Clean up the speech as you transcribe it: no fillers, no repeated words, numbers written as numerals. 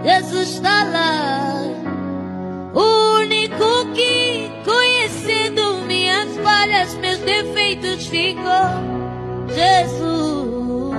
Jesus está lá. O único que, conhecendo minhas falhas, meus defeitos, ficou. Jesus.